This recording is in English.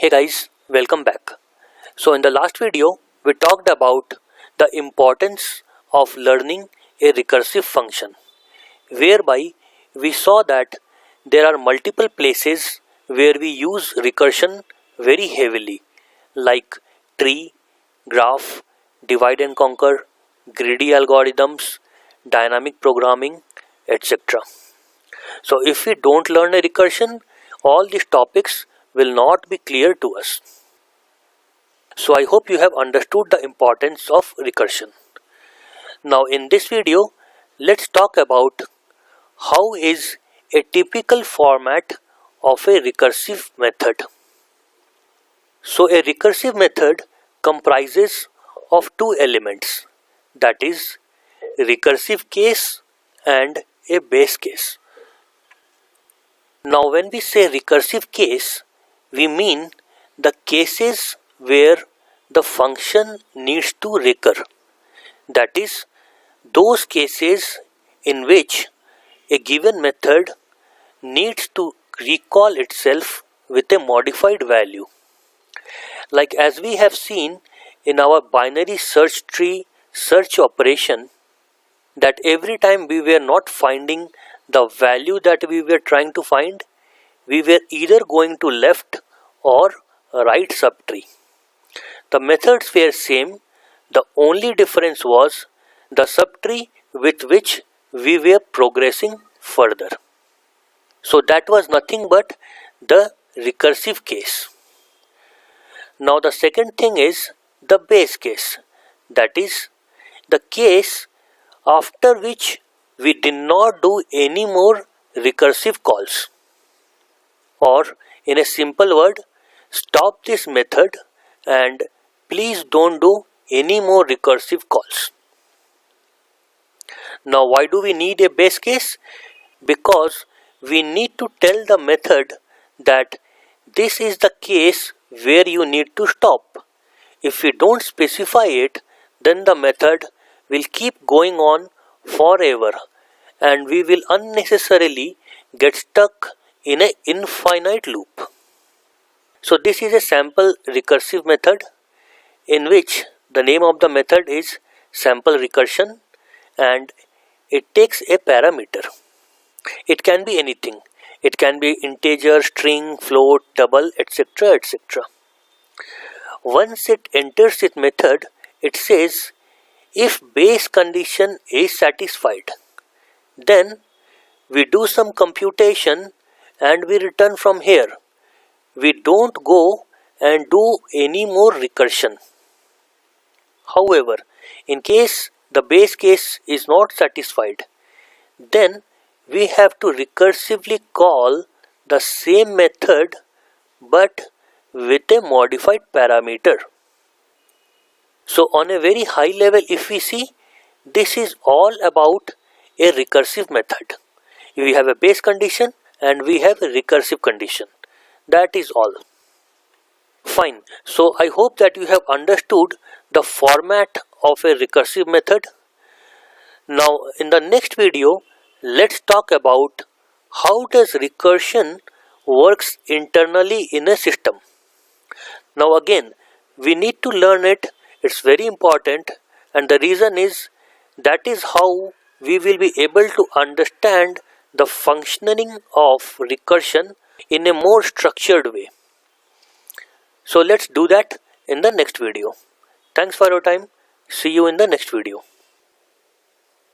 Hey guys, welcome back. So in the last video, we talked about the importance of learning a recursive function, whereby we saw that there are multiple places where we use recursion very heavily, like tree, graph, divide and conquer, greedy algorithms, dynamic programming, etc. So if we don't learn a recursion, all these topics will not be clear to us. So I hope you have understood the importance of recursion. Now in this video, let's talk about how is a typical format of a recursive method. So a recursive method comprises of two elements, that is recursive case and a base case. Now when we say recursive case, we mean the cases where the function needs to recur. That is, those cases in which a given method needs to recall itself with a modified value. Like as we have seen in our binary search tree search operation, that every time we were not finding the value that we were trying to find, we were either going to left or right subtree. The methods were same, the only difference was the subtree with which we were progressing further. So that was nothing but the recursive case. Now the second thing is the base case, that is the case after which we did not do any more recursive calls, or in a simple word, stop this method and please don't do any more recursive calls. Now why do we need a base case? Because we need to tell the method that this is the case where you need to stop. If we don't specify it, then the method will keep going on forever and we will unnecessarily get stuck in an infinite loop. So this is a sample recursive method in which the name of the method is sample recursion and it takes a parameter. It can be anything. It can be integer, string, float, double, etc. etc. Once it enters its method, it says if base condition is satisfied, then we do some computation and we return from here. We don't go and do any more recursion. However, in case the base case is not satisfied, then we have to recursively call the same method but with a modified parameter. So on a very high level, if we see, this is all about a recursive method. We have a base condition and we have a recursive condition. That is all. Fine. So I hope that you have understood the format of a recursive method. Now in the next video, let's talk about how does recursion works internally in a system. Now again, we need to learn it. It's very important, and the reason is that is how we will be able to understand the functioning of recursion in a more structured way. So let's do that in the next video. Thanks for your time. See you in the next video.